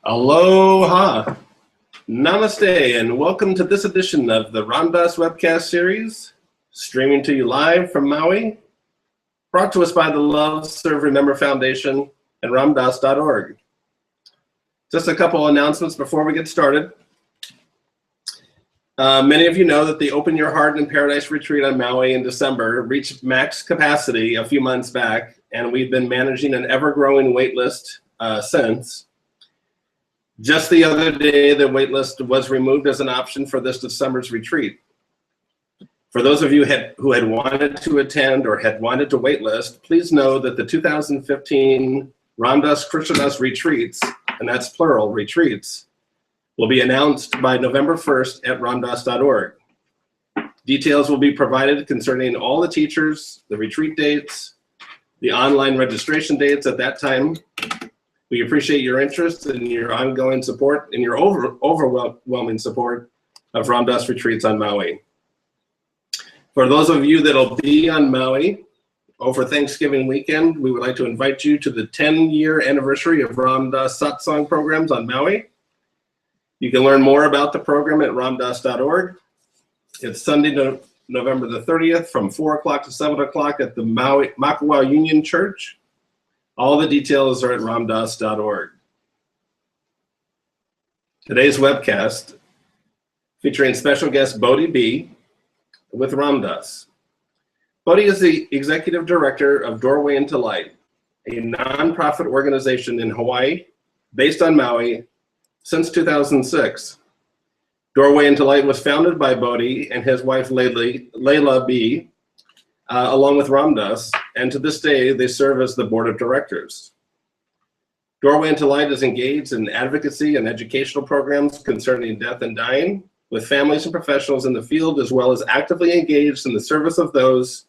Aloha, Namaste, and welcome to this edition of the Dass Webcast series, streaming to you live from Maui, brought to us by the Love, Serve, Remember Foundation and ramdass.org. Just a couple announcements before we get started. Many of you know that the Open Your Heart in Paradise retreat on Maui in December reached max capacity a few months back, and we've been managing an ever-growing wait list since. Just the other day, the wait list was removed as an option for this December's retreat. For those of you who had wanted to attend or had wanted to wait list, please know that the 2015 Ramdas Krishnadas retreats, and that's plural, retreats, will be announced by November 1st at ramdass.org. Details will be provided concerning all the teachers, the retreat dates, the online registration dates at that time. We appreciate your interest and your ongoing support and your overwhelming support of Ramdas retreats on Maui. For those of you that'll be on Maui over Thanksgiving weekend, we would like to invite you to the 10-year anniversary of Ramdas Satsang programs on Maui. You can learn more about the program at ramdass.org. It's Sunday, November the 30th from 4 o'clock to 7 o'clock at the Makawao Union Church. All the details are at ramdass.org. Today's webcast featuring special guest Bodhi Be with Ramdas. Bodhi is the executive director of Doorway into Light, a nonprofit organization in Hawaii based on Maui since 2006. Doorway into Light was founded by Bodhi and his wife Layla Be, along with Ramdas, and to this day they serve as the board of directors. Doorway into Light is engaged in advocacy and educational programs concerning death and dying with families and professionals in the field, as well as actively engaged in the service of those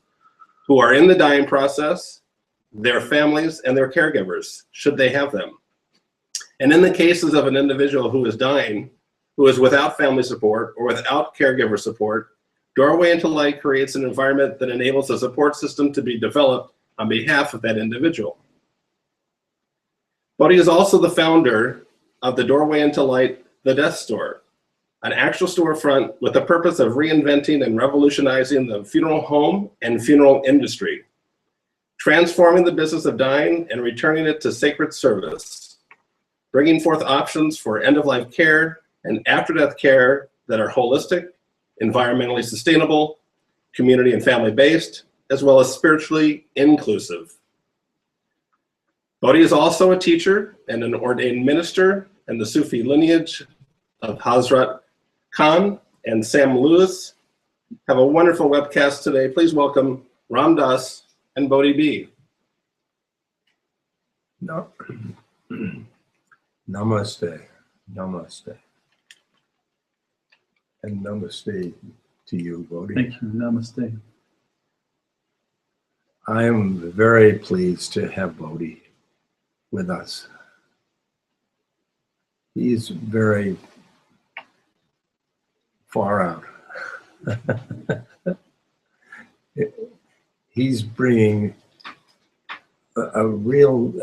who are in the dying process, their families, and their caregivers, should they have them. And in the cases of an individual who is dying, who is without family support or without caregiver support, Doorway into Light creates an environment that enables a support system to be developed on behalf of that individual. Bodhi is also the founder of the Doorway into Light, the Death Store, an actual storefront with the purpose of reinventing and revolutionizing the funeral home and funeral industry, transforming the business of dying and returning it to sacred service, bringing forth options for end-of-life care and after-death care that are holistic, environmentally sustainable, community and family-based, as well as spiritually inclusive. Bodhi is also a teacher and an ordained minister in the Sufi lineage of Hazrat Khan and Sam Lewis. Have a wonderful webcast today. Please welcome Ramdas and Bodhi Be. No. Namaste, namaste. And namaste to you, Bodhi. Thank you, namaste. I am very pleased to have Bodhi with us. He's very far out. He's bringing a real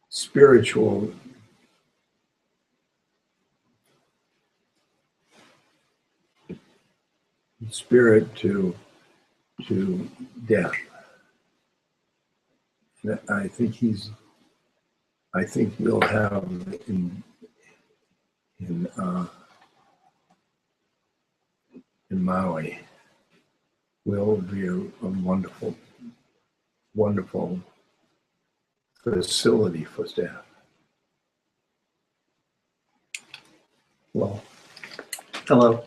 spiritual spirit to death. And I think we'll have in Maui will be a wonderful, wonderful facility for death. Well, Hello.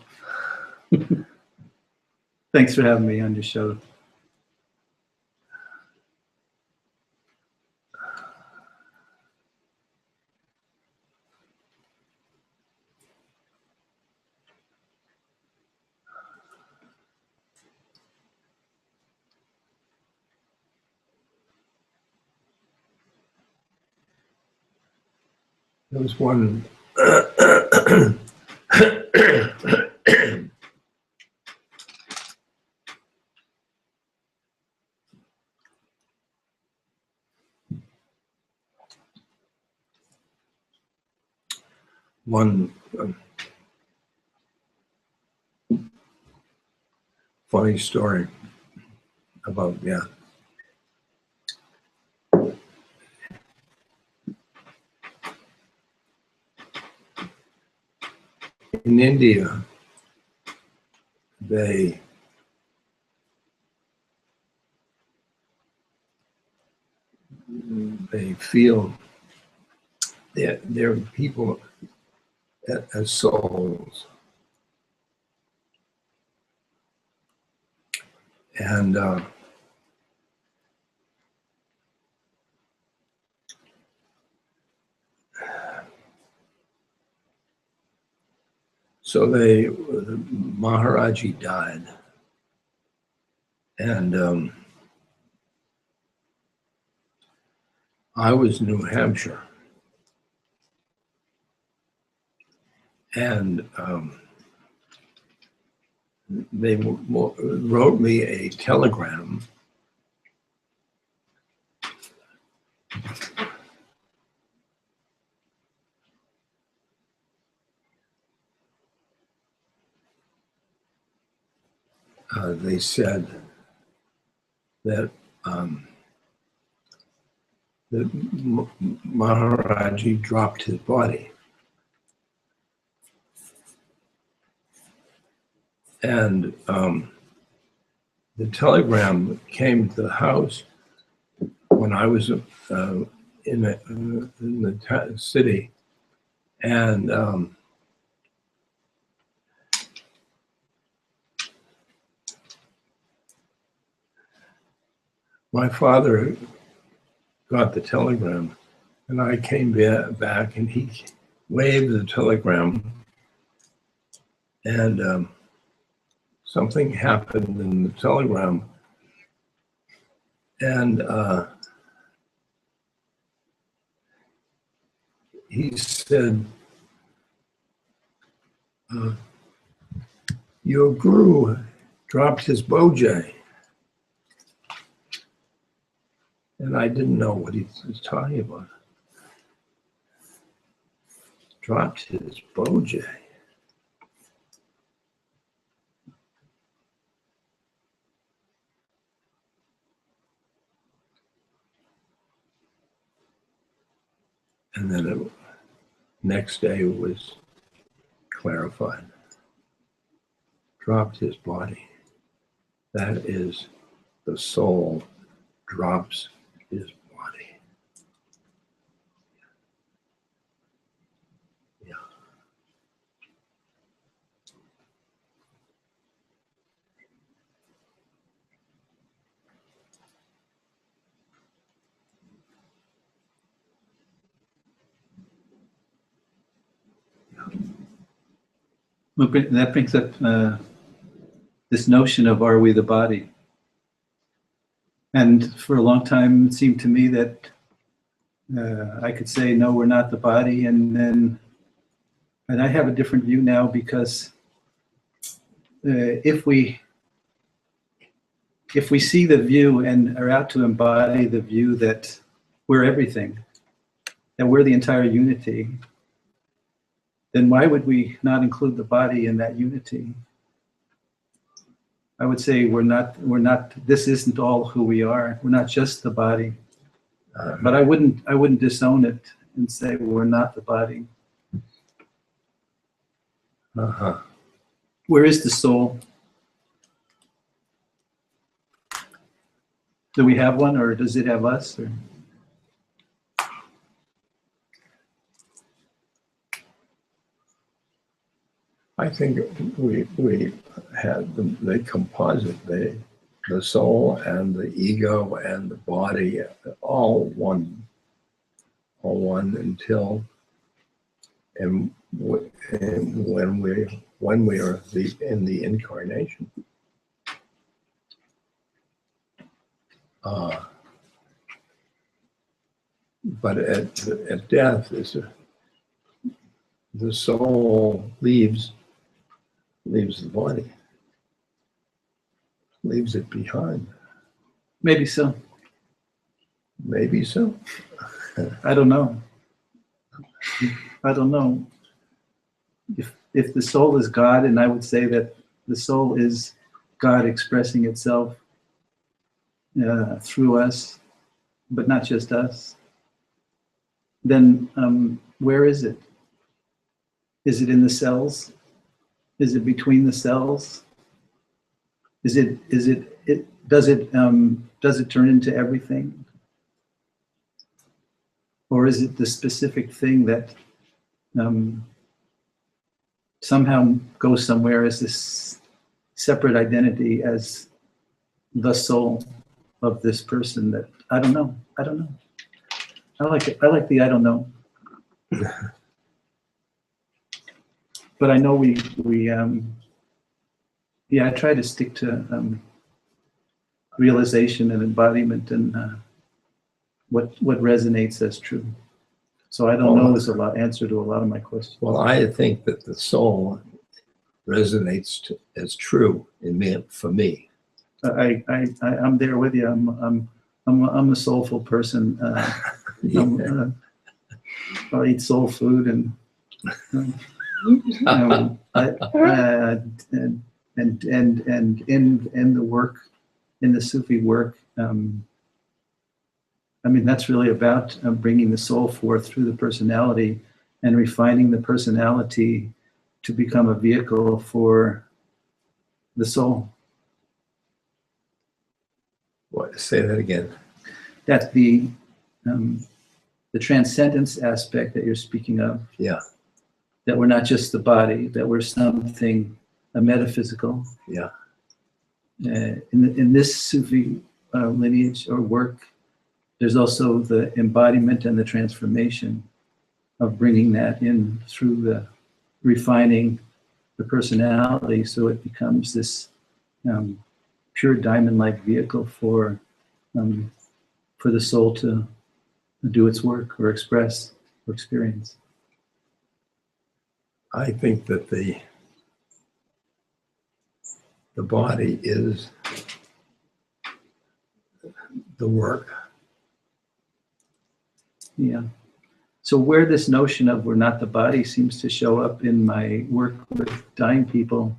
Thanks for having me on your show. there was one one funny story about, in India, they feel that they're people as souls. And so Maharaji died, and I was in New Hampshire, and they wrote me a telegram they said that Maharaji dropped his body. And the telegram came to the house when I was in the city, and my father got the telegram, and I came back, and he waved the telegram, and something happened in the telegram, and he said, your guru dropped his bojai. And I didn't know what he was talking about. Dropped his bojai. And then the next day it was clarified. Dropped his body. That is, the soul drops his body. Yeah. Well, that brings up this notion of, are we the body? And for a long time, it seemed to me that I could say, no, we're not the body. And I have a different view now, because if we see the view and are out to embody the view that we're everything, that we're the entire unity, then why would we not include the body in that unity? I would say we're not, this isn't all who we are. We're not just the body. But I wouldn't disown it and say we're not the body. Uh-huh. Where is the soul? Do we have one, or does it have us? Or? I think we had the composite, the soul and the ego and the body, all one until and when we are in the incarnation. But at death, the soul leaves the body, leaves it behind. Maybe so. Maybe so. I don't know. I don't know. if the soul is God, and I would say that the soul is God expressing itself through us, but not just us, then where is it? Is it in the cells? Is it between the cells? Does it turn into everything? Or is it the specific thing that somehow goes somewhere as this separate identity, as the soul of this person? That I don't know. I like it. I like the I don't know. But I know we I try to stick to realization and embodiment and what resonates as true. So I don't know is answer to a lot of my questions. Well, I think that the soul resonates as true in me, for me. I'm there with you. I'm a soulful person. Yeah. I eat soul food and and in the work, in the Sufi work, I mean, that's really about bringing the soul forth through the personality and refining the personality to become a vehicle for the soul. What? Say that again. That's the transcendence aspect that you're speaking of. Yeah. That we're not just the body, that we're something metaphysical. Yeah. In this Sufi lineage or work, there's also the embodiment and the transformation of bringing that in through the refining the personality, so it becomes this pure diamond-like vehicle for the soul to do its work or express or experience. I think that the body is the work. Yeah. So where this notion of we're not the body seems to show up in my work with dying people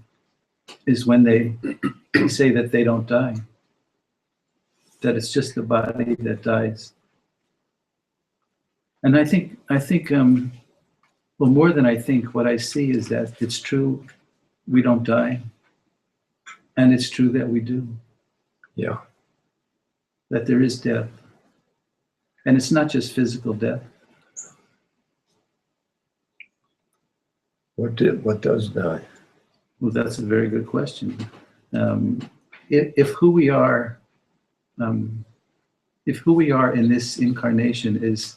is when they say that they don't die, that it's just the body that dies. And I think, well, more than I think, what I see is that it's true we don't die, and it's true that we do. Yeah. That there is death. And it's not just physical death. What does die? Well, that's a very good question. If who we are in this incarnation is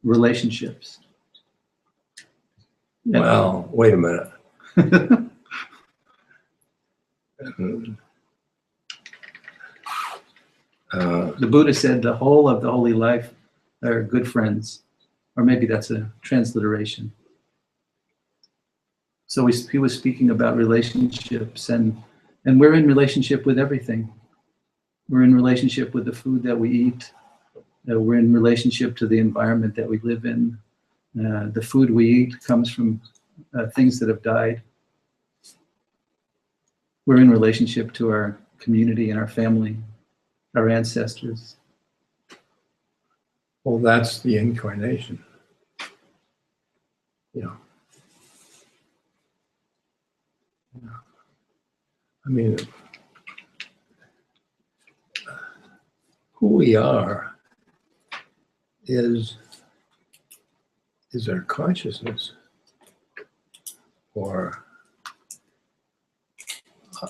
relationships. Well, wait a minute. The Buddha said the whole of the holy life are good friends, or maybe that's a transliteration. So he was speaking about relationships, and we're in relationship with everything. We're in relationship with the food that we eat. We're in relationship to the environment that we live in. The food we eat comes from things that have died. We're in relationship to our community and our family, our ancestors. Well, that's the incarnation. Yeah. I mean, who we are is our consciousness, or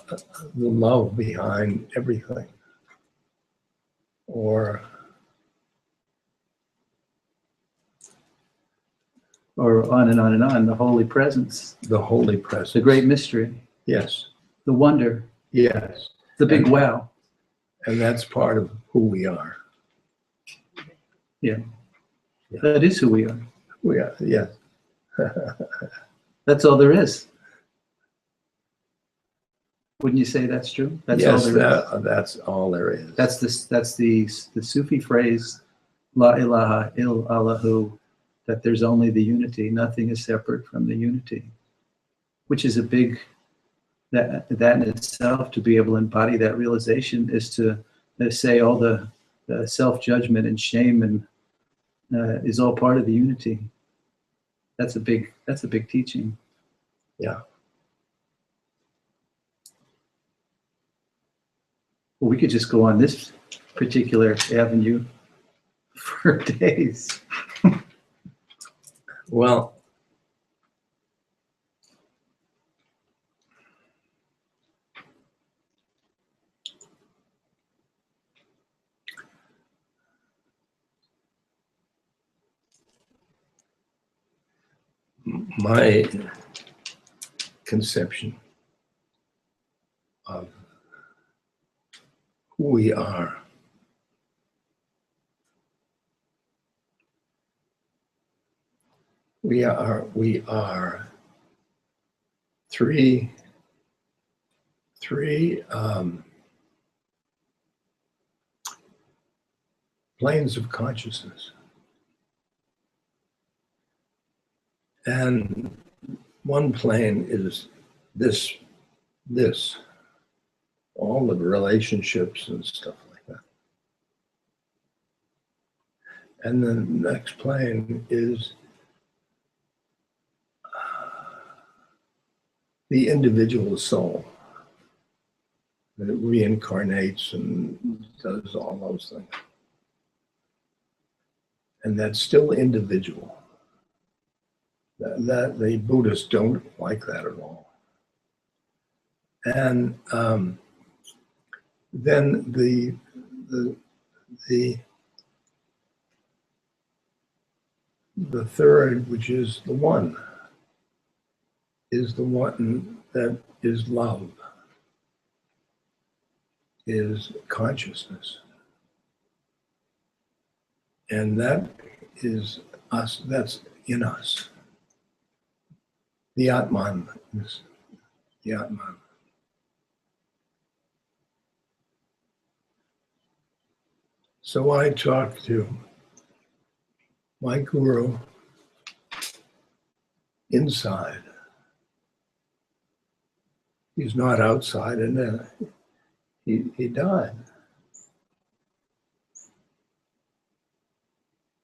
the love behind everything, or on and on and on, the holy presence, the holy presence, the great mystery, yes, the wonder, yes, the big wow. And that's part of who we are. Yeah. Yeah. That is who we are. We are, yes. That's all there is. Wouldn't you say that's true? That's yes, all there is. That's all there is. That's the Sufi phrase, La ilaha il Allahu, that there's only the unity. Nothing is separate from the unity. which is a big, that in itself, to be able to embody that realization is to say all the self-judgment and shame and is all part of the unity. That's a big teaching. Yeah. Well, we could just go on this particular avenue for days. Well, my conception of who we are three planes of consciousness. And one plane is this, all the relationships and stuff like that. And the next plane is the individual soul that reincarnates and does all those things. And that's still individual. That the Buddhists don't like that at all. And then the third, which is the one that is love, is consciousness. And that is us, that's in us. The Atman is the Atman. So I talk to my guru inside. He's not outside, and then he died.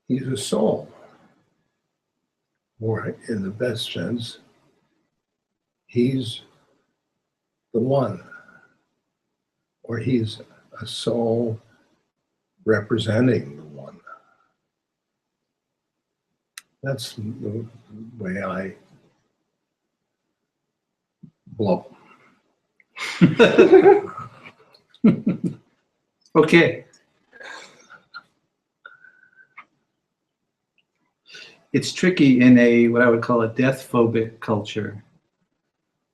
He's a soul, or in the best sense, he's the one, or he's a soul representing the one. That's the way I blow. Okay. It's tricky in a, what I would call a death phobic culture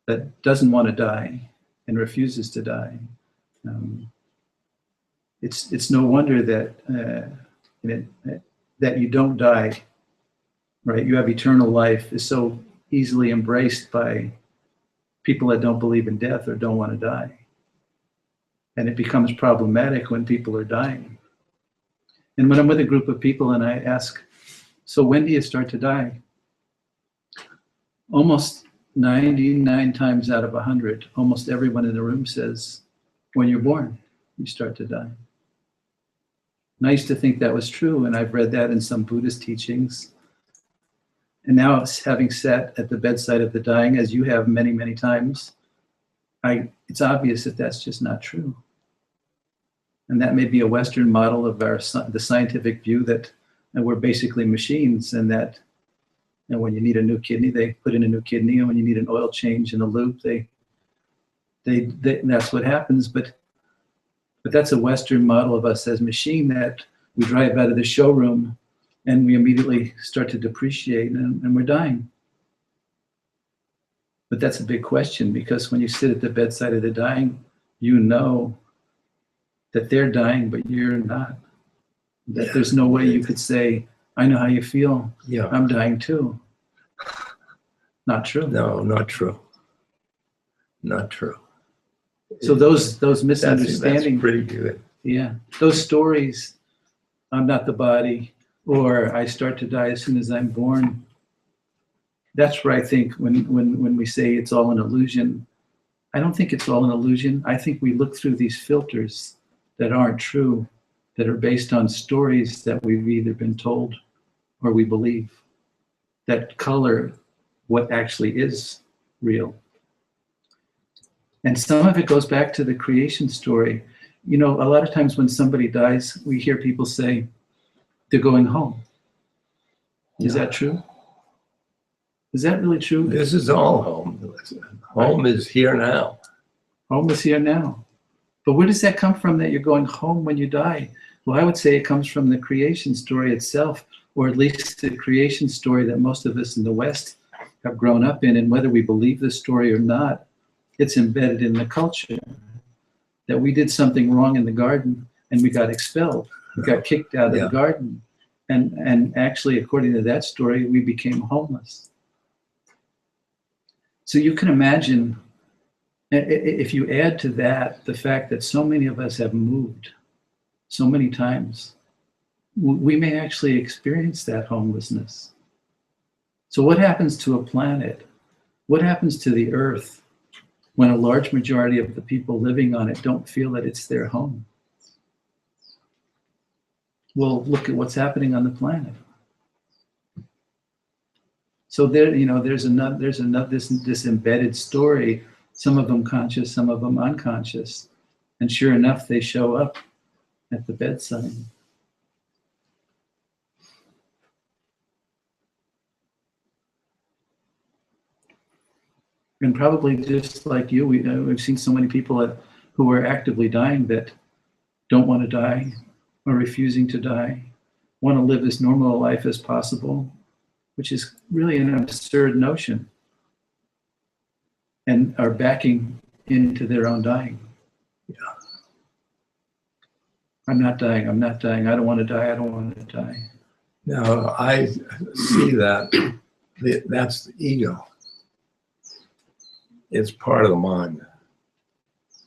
that doesn't want to die and refuses to die. It's no wonder that that you don't die, right? You have eternal life is so easily embraced by people that don't believe in death or don't want to die. And it becomes problematic when people are dying. And when I'm with a group of people and I ask, so when do you start to die? Almost 99 times out of 100, almost everyone in the room says, when you're born, you start to die. Nice to think that was true, and I've read that in some Buddhist teachings. And now, having sat at the bedside of the dying, as you have many, many times, it's obvious that that's just not true. And that may be a Western model of the scientific view that we're basically machines, and that when you need a new kidney, they put in a new kidney, and when you need an oil change in a loop, that's what happens. But that's a Western model of us as machine, that we drive out of the showroom and we immediately start to depreciate and we're dying. But that's a big question, because when you sit at the bedside of the dying, you know that they're dying, but you're not. That there's no way you could say, I know how you feel. Yeah. I'm dying too. Not true. No, not true. Not true. So those misunderstandings. That's pretty good. Yeah. Those stories, I'm not the body, or I start to die as soon as I'm born, That's where I think when we say it's all an illusion, I don't think it's all an illusion. I think we look through these filters that aren't true, that are based on stories that we've either been told or we believe, that color what actually is real. And some of it goes back to the creation story. You know, a lot of times when somebody dies, we hear people say they're going home. Is that true? Is that really true? This is all home. Home is here now. Home is here now. But where does that come from, that you're going home when you die? Well, I would say it comes from the creation story itself, or at least the creation story that most of us in the West have grown up in. And whether we believe the story or not, it's embedded in the culture that we did something wrong in the garden and we got expelled. We got kicked out of the garden. And actually, according to that story, we became homeless. So you can imagine, if you add to that the fact that so many of us have moved so many times, we may actually experience that homelessness. So what happens to a planet? What happens to the earth when a large majority of the people living on it don't feel that it's their home? Well, look at what's happening on the planet. So there, you know, there's this embedded story, some of them conscious, some of them unconscious. And sure enough, they show up at the bedside. And probably just like you, we've seen so many people who are actively dying that don't want to die or refusing to die, want to live as normal a life as possible, which is really an absurd notion, and are backing into their own dying. Yeah. I'm not dying, I don't want to die, I don't want to die. Now, I see that that's the ego. It's part of the mind.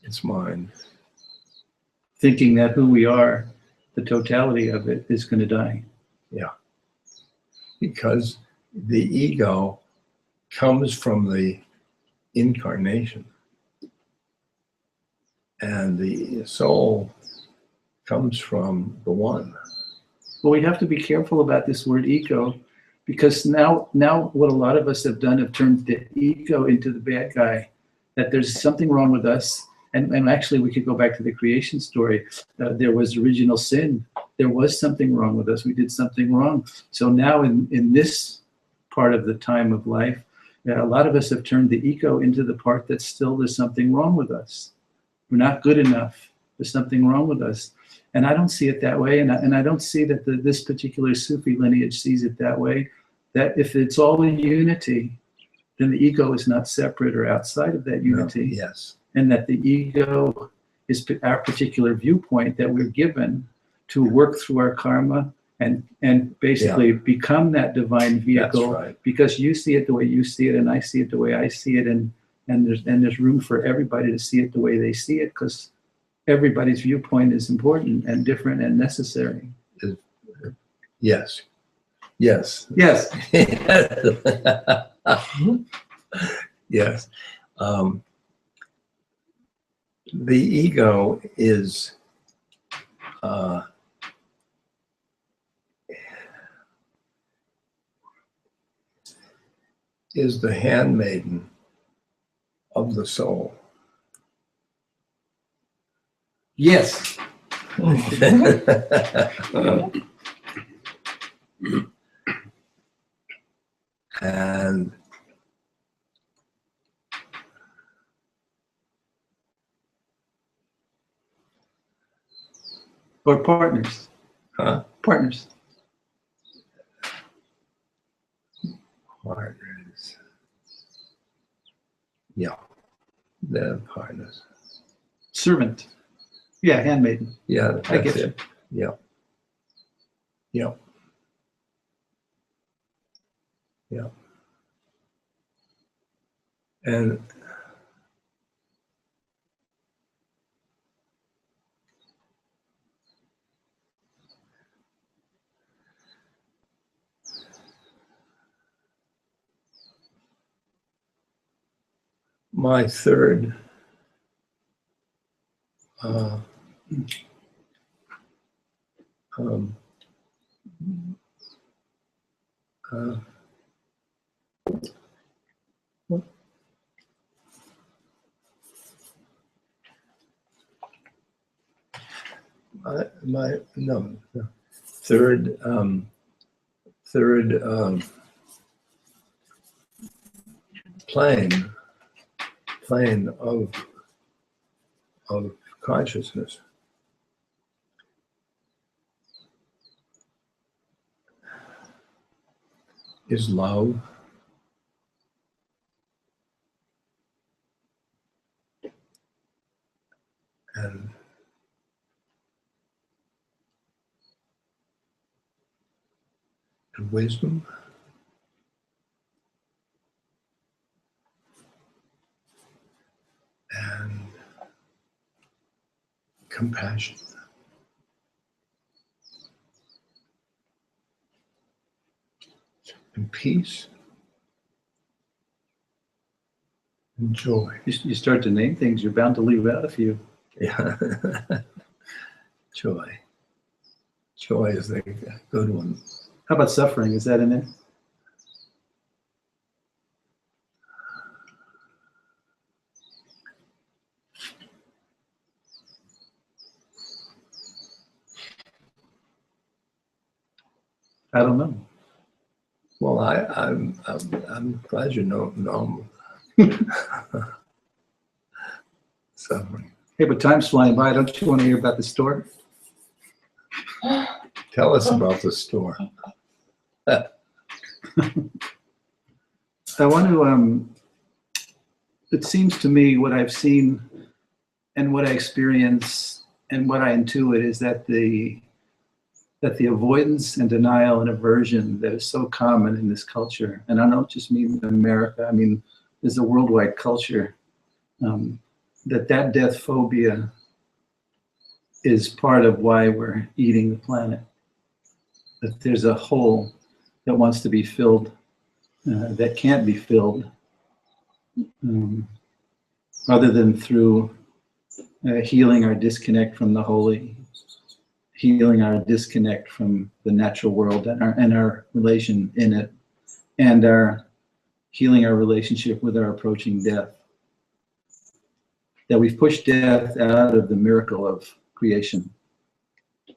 It's mind. Thinking that who we are, the totality of it, is going to die. Yeah. Because the ego comes from the incarnation. And the soul comes from the one. Well, we have to be careful about this word ego, because now what a lot of us have done have turned the ego into the bad guy, that there's something wrong with us. And actually, we could go back to the creation story. There was original sin. There was something wrong with us. We did something wrong. So now in this part of the time of life, a lot of us have turned the ego into the part that still there's something wrong with us. We're not good enough. There's something wrong with us. And I don't see it that way. And I don't see that this particular Sufi lineage sees it that way, that if it's all in unity, then the ego is not separate or outside of that unity. No, yes. And that the ego is our particular viewpoint that we're given to work through our karma and basically become that divine vehicle. That's right. Because you see it the way you see it, and I see it the way I see it, and there's room for everybody to see it the way they see it, because everybody's viewpoint is important and different and necessary. Yes. Yes. Yes. Yes. The ego is the handmaiden of the soul. Yes. And Or partners. Partners. partners. Yeah, they're partners. Servant. Yeah, handmaiden. Yeah, I that's get you. it. Yeah. Yeah. Yeah. And my third um, third plane of consciousness is love, and wisdom, and compassion. And peace and joy. You start to name things, you're bound to leave out a few. Yeah. Joy. Joy is the good one. How about suffering? Is that in there? I don't know. Well, I'm glad you know suffering. Hey, but time's flying by. Don't you want to hear about the store? Tell us about the store. I want to, it seems to me what I've seen and what I experience and what I intuit is that the avoidance and denial and aversion that is so common in this culture, and I don't just mean in America, I mean, there's a worldwide culture, that death phobia is part of why we're eating the planet. That there's a hole that wants to be filled, that can't be filled, other than through healing our disconnect from the holy, healing our disconnect from the natural world and our relation in it, and healing our relationship with our approaching death. That we've pushed death out of the miracle of creation,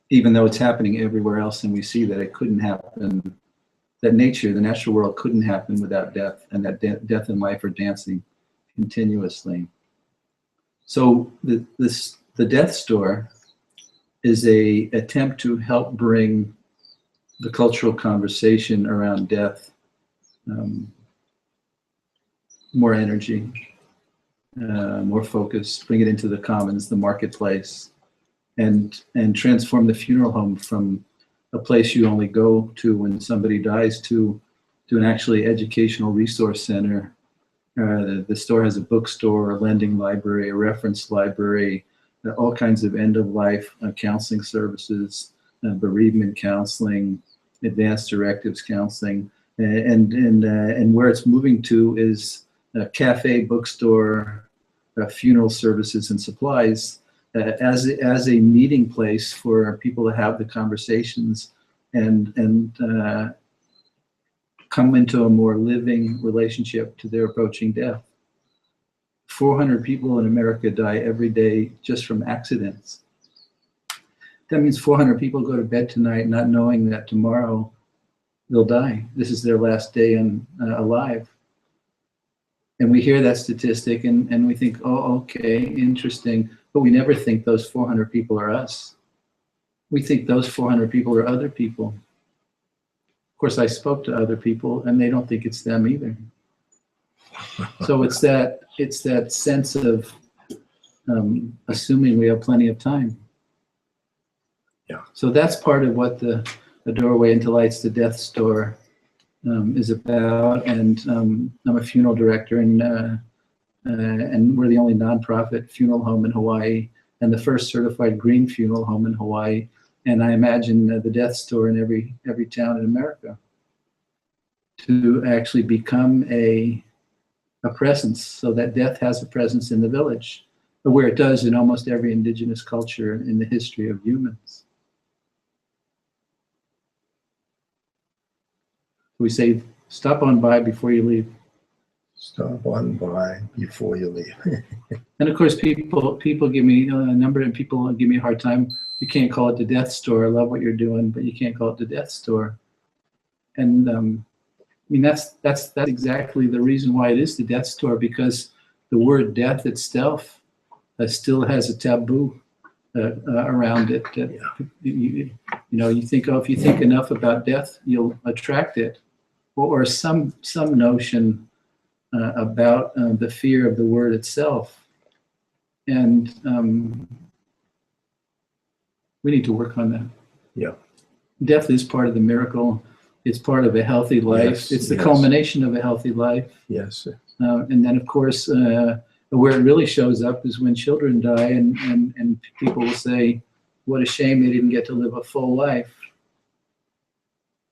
even though it's happening everywhere else, and we see that it couldn't happen, that nature, the natural world couldn't happen without death, and that death and life are dancing continuously. So the death store is a attempt to help bring the cultural conversation around death more energy, more focus, bring it into the commons, the marketplace, and transform the funeral home from a place you only go to when somebody dies to an actually educational resource center. The store has a bookstore, a lending library, a reference library, all kinds of end-of-life counseling services, bereavement counseling, advanced directives counseling, and where it's moving to is a cafe, bookstore, funeral services and supplies as a meeting place for people to have the conversations and come into a more living relationship to their approaching death. 400 people in America die every day just from accidents. That means 400 people go to bed tonight not knowing that tomorrow they'll die. This is their last day alive. And we hear that statistic and we think, oh, okay, interesting. But we never think those 400 people are us. We think those 400 people are other people. Of course, I spoke to other people and they don't think it's them either. So it's that sense of assuming we have plenty of time. Yeah. So that's part of what the Doorway into Light's the Death Store is about. And I'm a funeral director, and we're the only nonprofit funeral home in Hawaii, and the first certified green funeral home in Hawaii. And I imagine the Death Store in every town in America to actually become a a presence, so that death has a presence in the village, where it does in almost every indigenous culture in the history of humans. We say, stop on by before you leave. Stop on by before you leave. And of course, people give me a number, and people give me a hard time. You can't call it the death store. I love what you're doing, but you can't call it the death store. And I mean, that's exactly the reason why it is the death store, because the word death itself still has a taboo around it. You know, you think, oh, if you think enough about death, you'll attract it, or some notion about the fear of the word itself. And we need to work on that. Yeah. Death is part of the miracle. It's part of a healthy life. Yes, it's the yes. culmination of a healthy life. Yes. And then, of course, where it really shows up is when children die, and people will say, what a shame they didn't get to live a full life.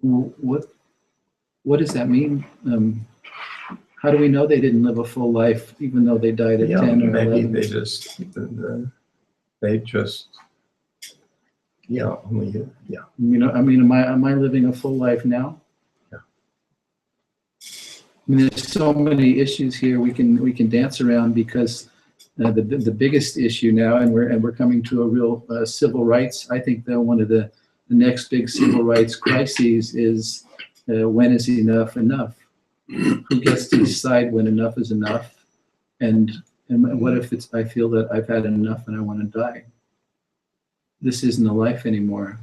What does that mean? How do we know they didn't live a full life, even though they died at 10 or maybe 11? they just, yeah. You know, I mean, am I living a full life now? Yeah. I mean, there's so many issues here we can dance around, because the biggest issue now, and we're coming to a real civil rights. I think that one of the next big civil rights crises is when is enough enough? Who gets to decide when enough is enough? And what if I feel that I've had enough and I want to die? This isn't a life anymore.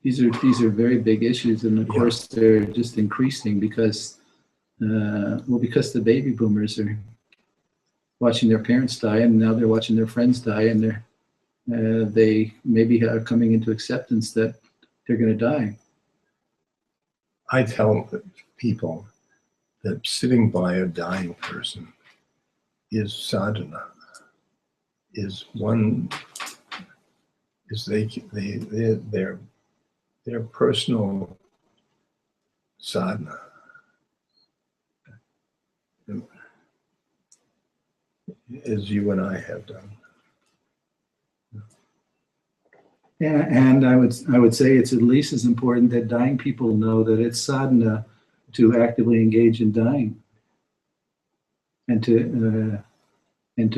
These are very big issues, and of course they're just increasing because the baby boomers are watching their parents die, and now they're watching their friends die, and they maybe are coming into acceptance that they're going to die. I tell people that sitting by a dying person is sadhana, their personal sadhana. As you and I have done. Yeah, and I would say it's at least as important that dying people know that it's sadhana to actively engage in dying, and to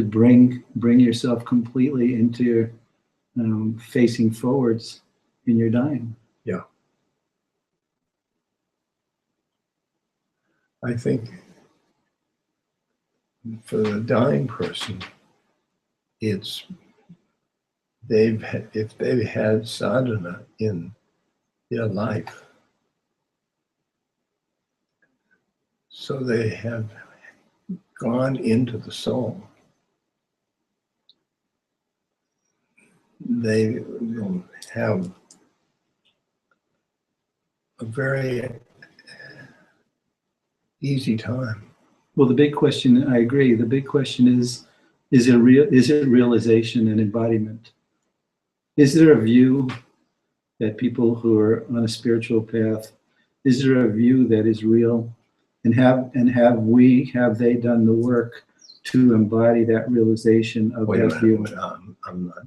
bring yourself completely into facing forwards in your dying. Yeah. I think for the dying person, it's if they've had sadhana in their life, so they have gone into the soul, they will have a very easy time. Well, the big question, I agree. The big question is it realization and embodiment? Is there a view that people who are on a spiritual path, is there a view that is real? And have they done the work to embody that realization of that view? I'm not.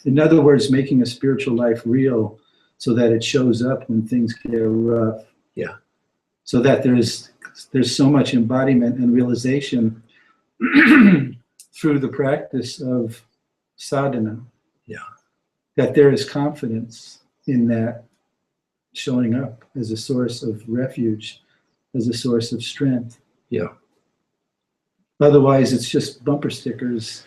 In other words, making a spiritual life real so that it shows up when things get rough. Yeah. So that there's so much embodiment and realization through the practice of sadhana. Yeah. That there is confidence in that showing up as a source of refuge, as a source of strength. Yeah. Otherwise, it's just bumper stickers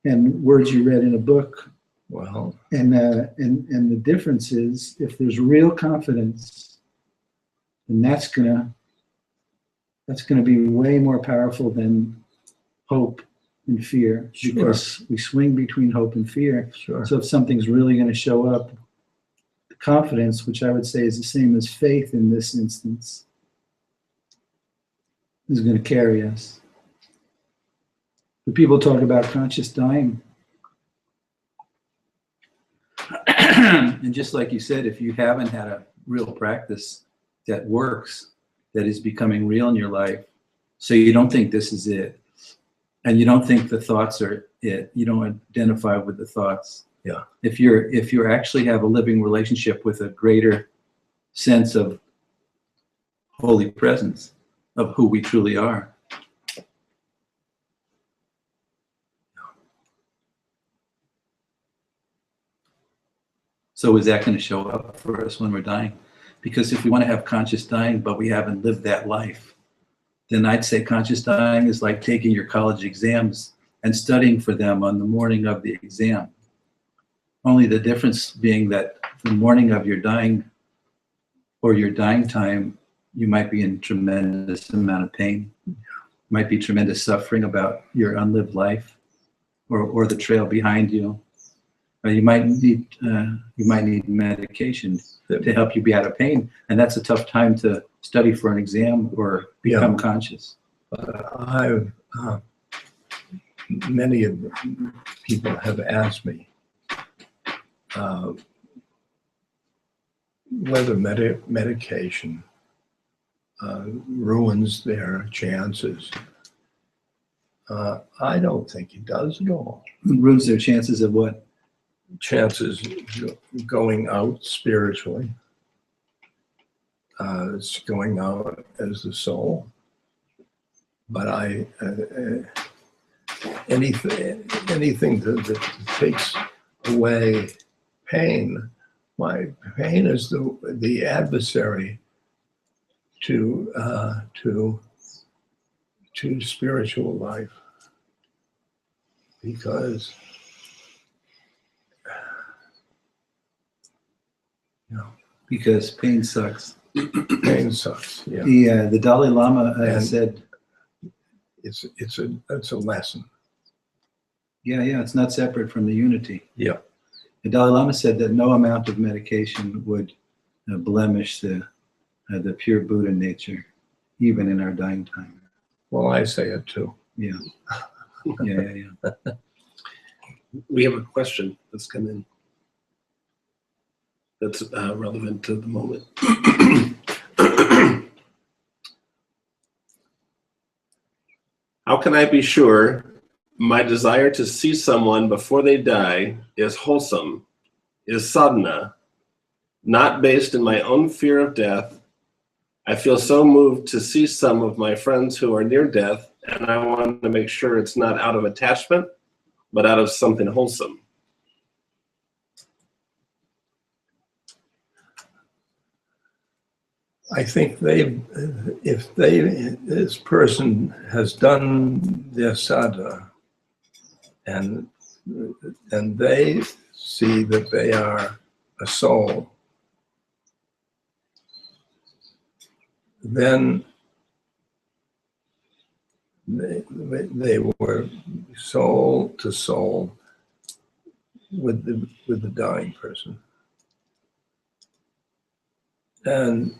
and words you read in a book. Well. And the difference is, if there's real confidence, then that's gonna be way more powerful than hope and fear. Sure. Because we swing between hope and fear. Sure. So if something's really going to show up, the confidence, which I would say is the same as faith in this instance, is going to carry us. But people talk about conscious dying. And just like you said, if you haven't had a real practice that works, that is becoming real in your life. So you don't think this is it. And you don't think the thoughts are it. You don't identify with the thoughts. Yeah. If you actually have a living relationship with a greater sense of holy presence of who we truly are. So is that going to show up for us when we're dying? Because if we want to have conscious dying, but we haven't lived that life, then I'd say conscious dying is like taking your college exams and studying for them on the morning of the exam. Only the difference being that the morning of your dying or your dying time, you might be in tremendous amount of pain, might be tremendous suffering about your unlived life or the trail behind you. You might need medication to help you be out of pain, and that's a tough time to study for an exam or become conscious. Many of the people have asked me whether medication ruins their chances. I don't think it does at all. Ruins their chances of what? Chances going out spiritually. It's going out as the soul. But anything that takes away pain, my pain is the adversary to spiritual life, because Because pain sucks. pain sucks. Yeah, The Dalai Lama said, it's a lesson. Yeah, it's not separate from the unity. Yeah. The Dalai Lama said that no amount of medication would blemish the pure Buddha nature, even in our dying time. Well, I say it too. Yeah. We have a question that's come in that's relevant to the moment. How can I be sure my desire to see someone before they die is wholesome, is sadhana, not based in my own fear of death? I feel so moved to see some of my friends who are near death, and I want to make sure it's not out of attachment, but out of something wholesome. I think if this person has done their sadhana, and they see that they are a soul, then they were soul to soul with the dying person. And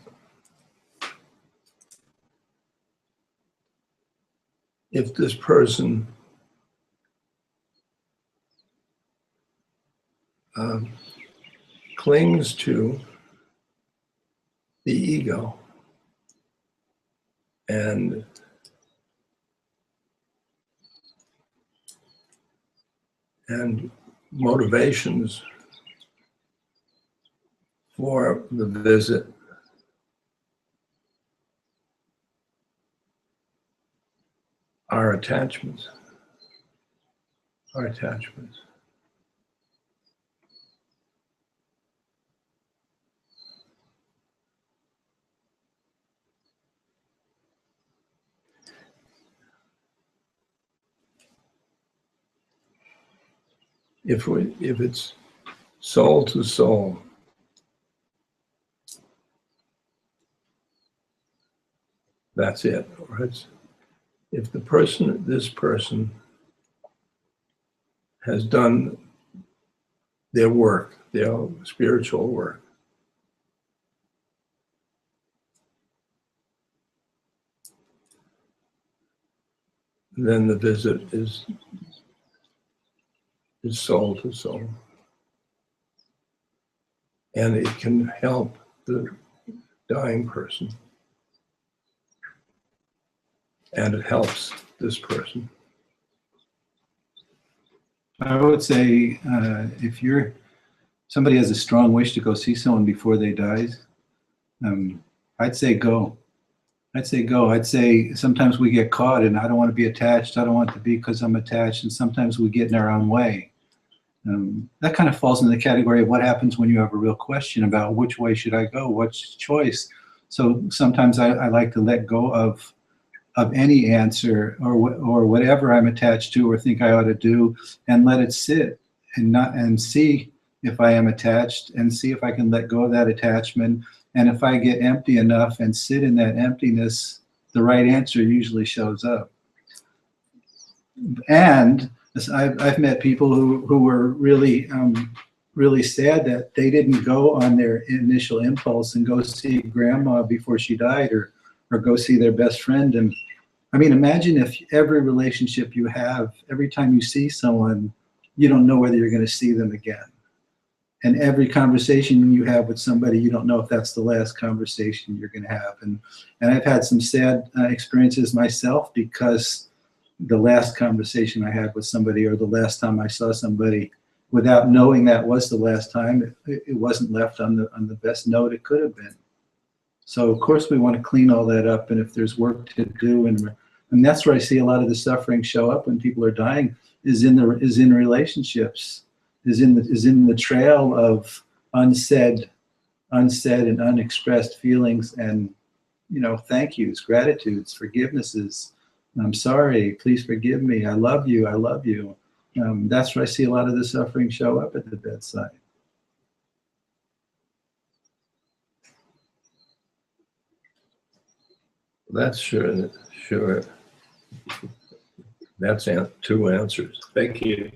if this person clings to the ego and motivations for the visit are attachments. If it's soul to soul, that's it. Or if this person has done their work, their spiritual work, then the visit is soul to soul. And it can help the dying person and it helps this person. I would say if somebody has a strong wish to go see someone before they die, I'd say go. I'd say sometimes we get caught and I don't want to be attached. I don't want to be because I'm attached. And sometimes we get in our own way. That kind of falls in the category of what happens when you have a real question about which way should I go, what's choice. So sometimes I like to let go of any answer or whatever I'm attached to or think I ought to do, and let it sit and see if I am attached and see if I can let go of that attachment. And if I get empty enough and sit in that emptiness, the right answer usually shows up. And I've met people who were really really sad that they didn't go on their initial impulse and go see grandma before she died, or go see their best friend. And I mean, imagine if every relationship you have, every time you see someone, you don't know whether you're going to see them again. And every conversation you have with somebody, you don't know if that's the last conversation you're going to have. And I've had some sad experiences myself, because the last conversation I had with somebody, or the last time I saw somebody, without knowing that was the last time, it wasn't left on the best note it could have been. So of course we want to clean all that up, and if there's work to do, and that's where I see a lot of the suffering show up when people are dying, is in relationships, is in the trail of unsaid and unexpressed feelings, and thank yous, gratitudes, forgivenesses. I'm sorry, please forgive me, I love you, I love you. That's where I see a lot of the suffering show up at the bedside. That's sure. That's two answers. Thank you.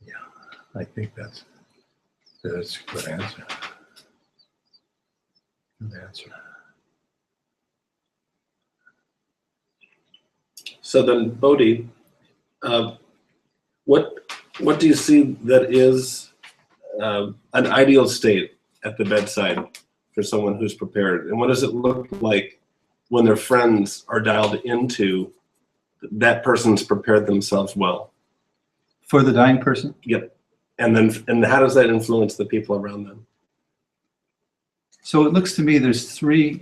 Yeah, I think that's a good answer. Good answer. So then, Bodhi, what do you see that is an ideal state at the bedside for someone who's prepared? And what does it look like when their friends are dialed into that person's prepared themselves well? For the dying person? Yep. And how does that influence the people around them? So it looks to me there's three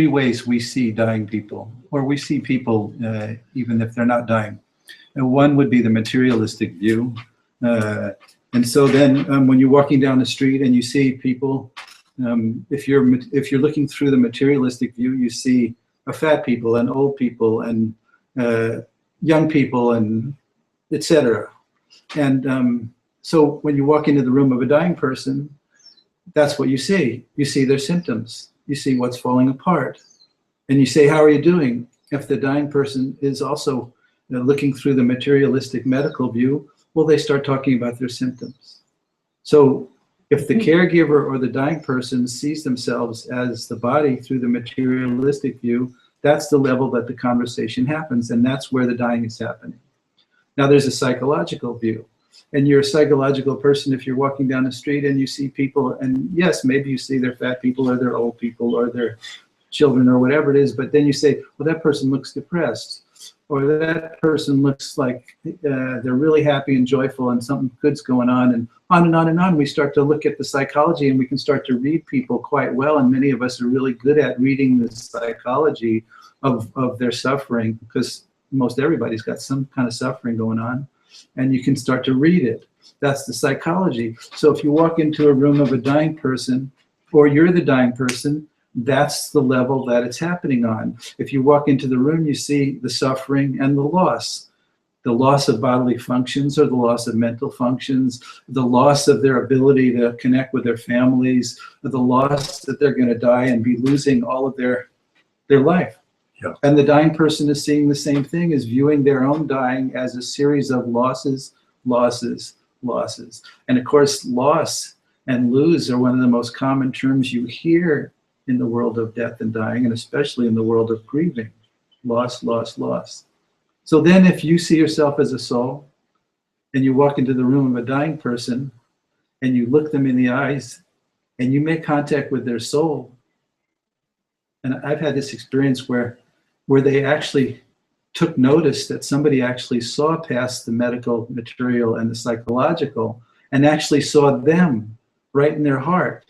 ways we see dying people, or we see people even if they're not dying. And one would be the materialistic view. And so then when you're walking down the street and you see people, if you're looking through the materialistic view, you see fat people and old people and young people and etc. And so when you walk into the room of a dying person, that's what you see. You see their symptoms. You see what's falling apart. And you say, how are you doing? If the dying person is also looking through the materialistic medical view, well, they start talking about their symptoms. So if the caregiver or the dying person sees themselves as the body through the materialistic view, that's the level that the conversation happens, and that's where the dying is happening. Now there's a psychological view. And you're a psychological person if you're walking down the street and you see people, and yes, maybe you see their fat people or their old people or their children or whatever it is, but then you say, well, that person looks depressed, or that person looks like they're really happy and joyful and something good's going on, and on and on and on. We start to look at the psychology, and we can start to read people quite well, and many of us are really good at reading the psychology of their suffering, because most everybody's got some kind of suffering going on. And you can start to read it. That's the psychology. So if you walk into a room of a dying person, or you're the dying person, that's the level that it's happening on. If you walk into the room, you see the suffering and the loss of bodily functions, or the loss of mental functions, the loss of their ability to connect with their families, the loss that they're going to die and be losing all of their life. Yeah. And the dying person is seeing the same thing, is viewing their own dying as a series of losses, losses, losses. And of course, loss and lose are one of the most common terms you hear in the world of death and dying, and especially in the world of grieving. Loss, loss, loss. So then if you see yourself as a soul, and you walk into the room of a dying person, and you look them in the eyes and you make contact with their soul. And I've had this experience where they actually took notice that somebody actually saw past the medical material and the psychological and actually saw them right in their heart.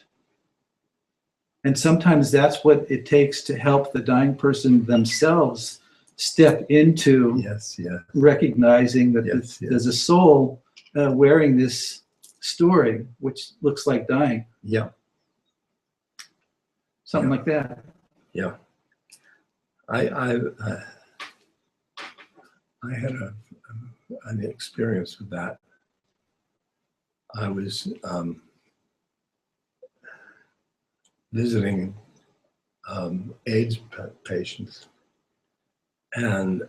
And sometimes that's what it takes to help the dying person themselves step into Yes, yes. recognizing that Yes, yes. there's a soul wearing this story, which looks like dying. Yeah, Something Yeah. like that. yeah. I had an experience with that. I was visiting AIDS patients, and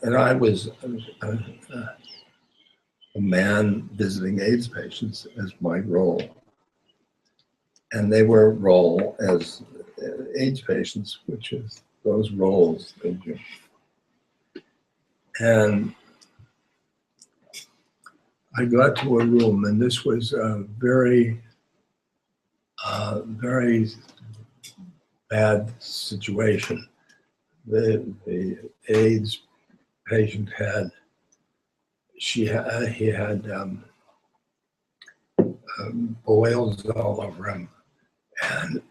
I was a man visiting AIDS patients as my role, and they were role as AIDS patients, which is those roles they do. And I got to a room, and this was a very bad situation. The AIDS patient he had boils all over him, and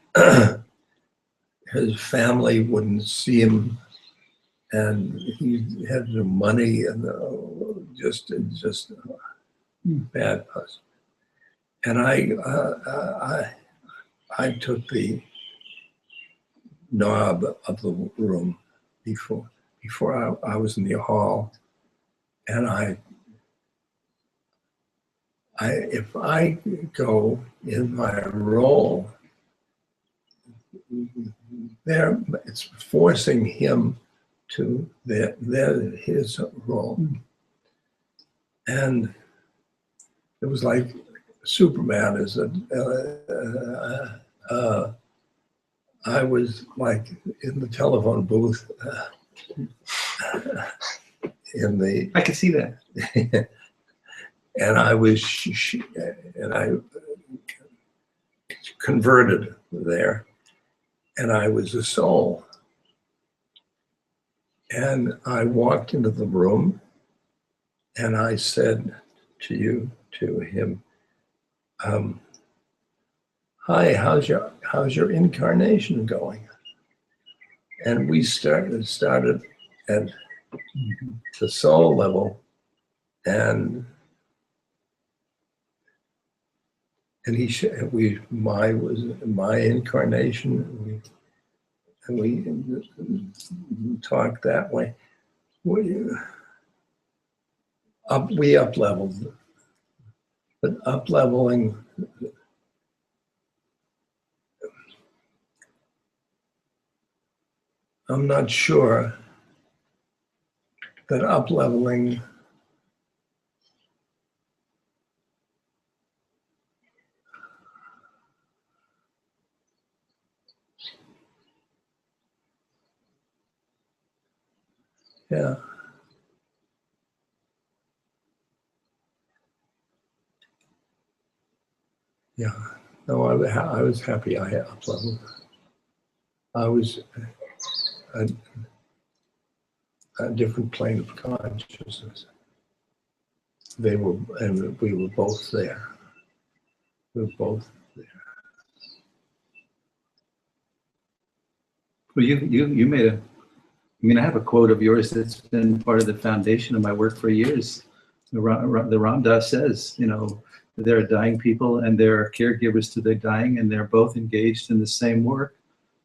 his family wouldn't see him, and he had no money, and just bad puss. And I took the knob of the room before I was in the hall, and if I go in my role, there it's forcing him to his role, and it was like Superman is I was like in the telephone booth I could see that. and I was and I converted there, and I was a soul, and I walked into the room, and I said to him, "Hi, how's your incarnation going?" And we started at the soul level, and my incarnation, and we talked that way. We up leveled, but up leveling. I'm not sure that up leveling yeah. Yeah. No, I was happy I up leveled. I was a different plane of consciousness. We were both there. We were both there. Well, you made I have a quote of yours that's been part of the foundation of my work for years. The Ram Dass says, there are dying people and there are caregivers to the dying, and they're both engaged in the same work,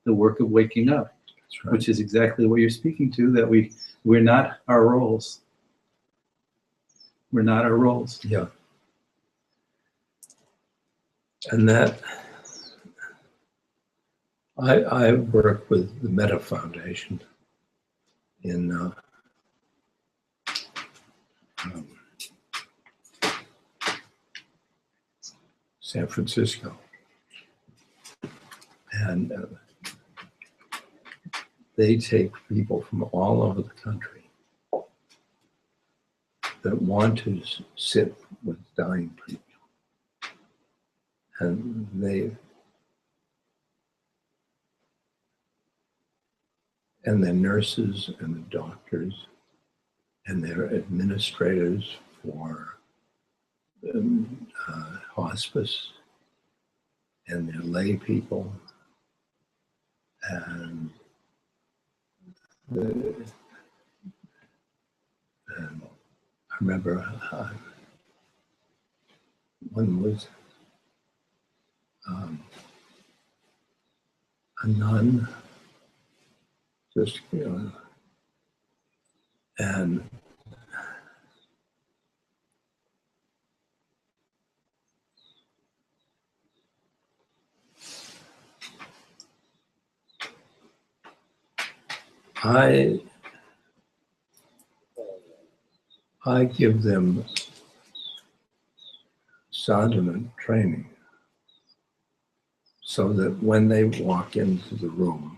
the work of waking up. That's right. Which is exactly what you're speaking to, that we're not our roles. We're not our roles. Yeah. And that I work with the Metta Foundation in San Francisco, and they take people from all over the country, that want to sit with dying people. And the nurses and the doctors and their administrators for hospice and their lay people and I remember one was a nun, just, and I give them sadhana training so that when they walk into the room,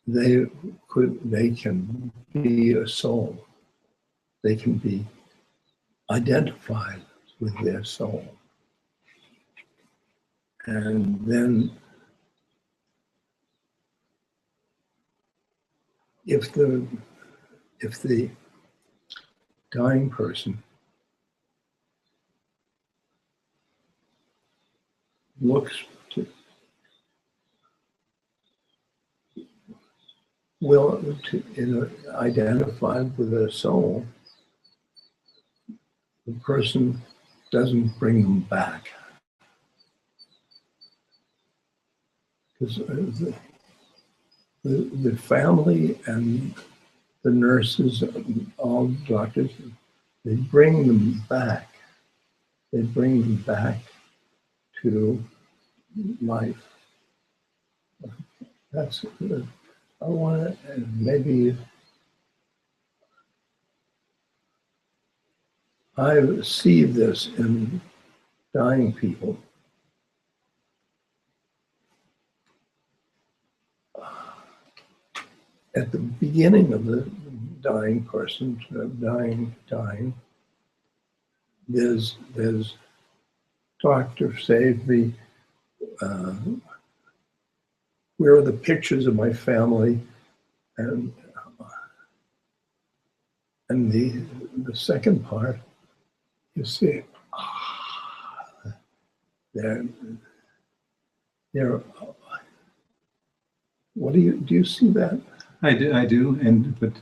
they can be a soul. They can be identified with their soul. And then if the dying person looks to identify with their soul, the person doesn't bring them back. Because the family and the nurses, all the doctors, they bring them back. They bring them back to life. That's, I want to, maybe I see this in dying people. At the beginning of the dying person, dying, there's doctor saved me. Where are the pictures of my family? And the second part, you see, they're what do you see that? I do, but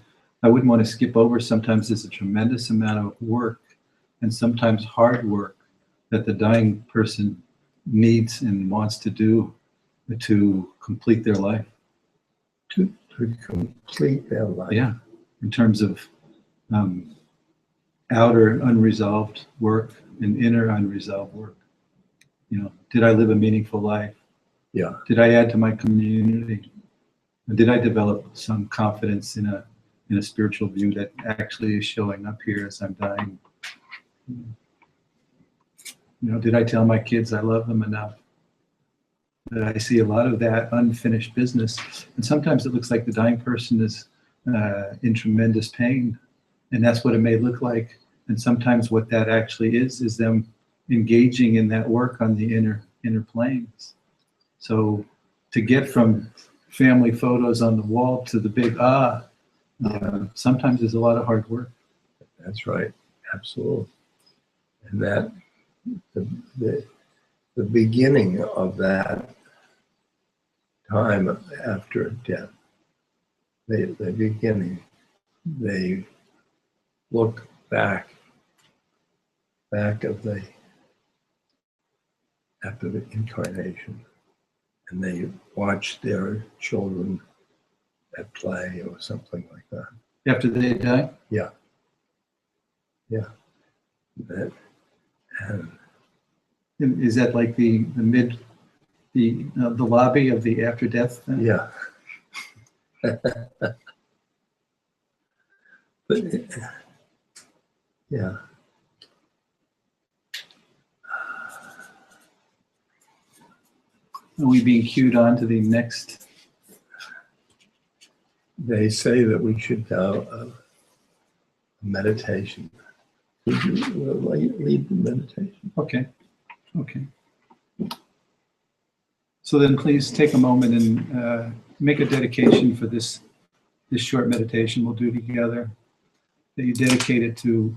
I wouldn't want to skip over. Sometimes there's a tremendous amount of work and sometimes hard work that the dying person needs and wants to do to complete their life. To complete their life. Yeah, in terms of outer unresolved work and inner unresolved work. Did I live a meaningful life? Yeah. Did I add to my community? Did I develop some confidence in a spiritual view that actually is showing up here as I'm dying? Did I tell my kids I love them enough? I see a lot of that unfinished business, and sometimes it looks like the dying person is in tremendous pain, and that's what it may look like. And sometimes what that actually is them engaging in that work on the inner planes. So to get from family photos on the wall to the big sometimes there's a lot of hard work. That's right, absolutely. And that the beginning of that time after death, the beginning, they look back of the after the incarnation, and they watch their children at play or something like that. After they die? Yeah. And is that like the lobby of the after death thing? yeah. But yeah. Are we being cued on to the next they say that we should have a meditation. Would you lead the meditation? Okay. Okay. So then please take a moment and make a dedication for this short meditation we'll do together, that you dedicate it to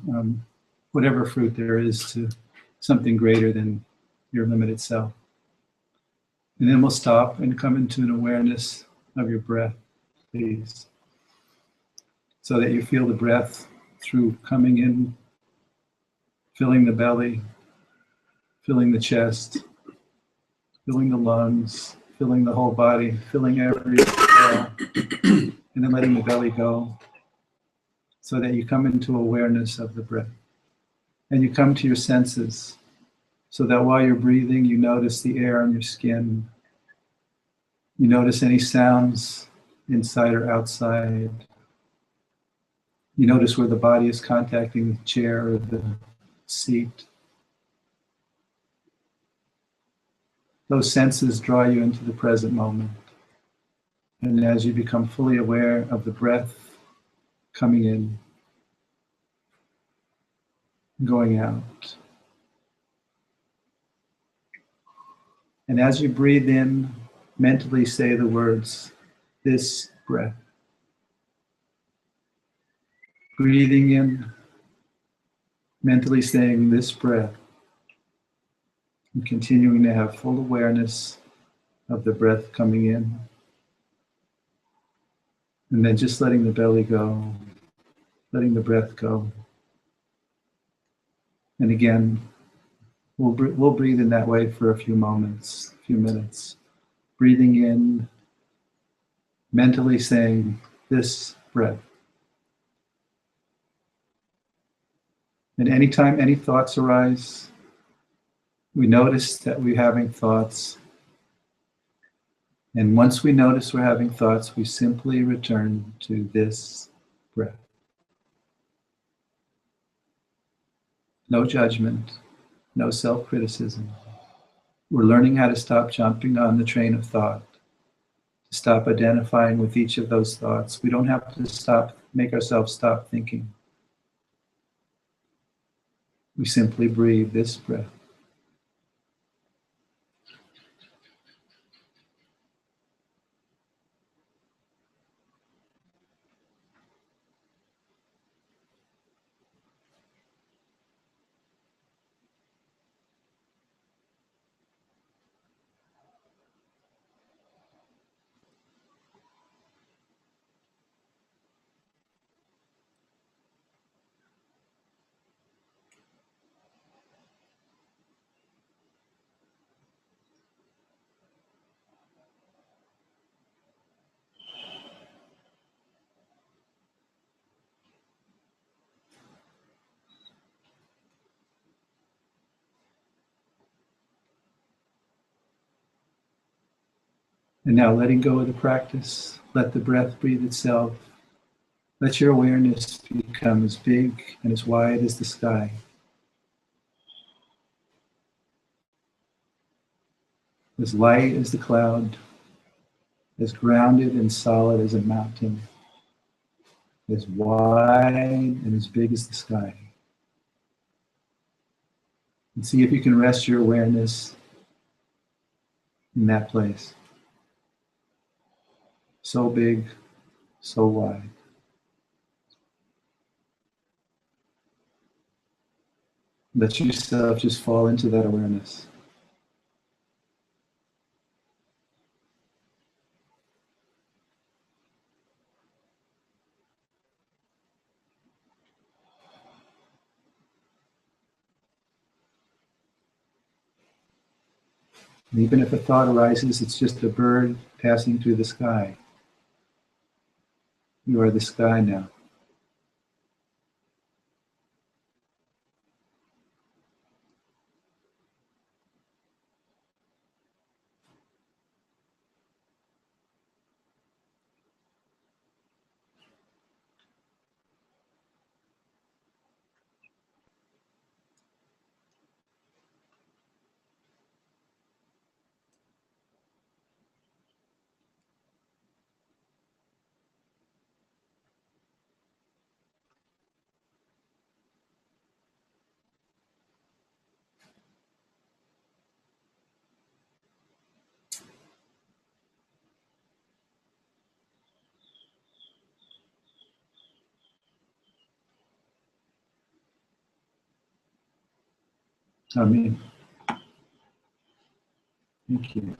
whatever fruit there is, to something greater than your limited self. And then we'll stop and come into an awareness of your breath, please. So that you feel the breath through coming in, filling the belly, filling the chest, filling the lungs, filling the whole body, filling every cell, and then letting the belly go, so that you come into awareness of the breath. And you come to your senses, so that while you're breathing, you notice the air on your skin. You notice any sounds inside or outside. You notice where the body is contacting the chair or the seat. Those senses draw you into the present moment. And as you become fully aware of the breath coming in, going out. And as you breathe in, mentally say the words, this breath. Breathing in, mentally saying this breath, and continuing to have full awareness of the breath coming in. And then just letting the belly go, letting the breath go. And again, we'll breathe in that way for a few moments, a few minutes. Breathing in, mentally saying this breath. And anytime any thoughts arise, we notice that we're having thoughts. And once we notice we're having thoughts, we simply return to this breath. No judgment, no self-criticism. We're learning how to stop jumping on the train of thought, to stop identifying with each of those thoughts. We don't have to make ourselves stop thinking. We simply breathe this breath. And now letting go of the practice, let the breath breathe itself. Let your awareness become as big and as wide as the sky. As light as the cloud, as grounded and solid as a mountain, as wide and as big as the sky. And see if you can rest your awareness in that place. So big, so wide. Let yourself just fall into that awareness. And even if a thought arises, it's just a bird passing through the sky. You are the sky now. Amen. Thank you.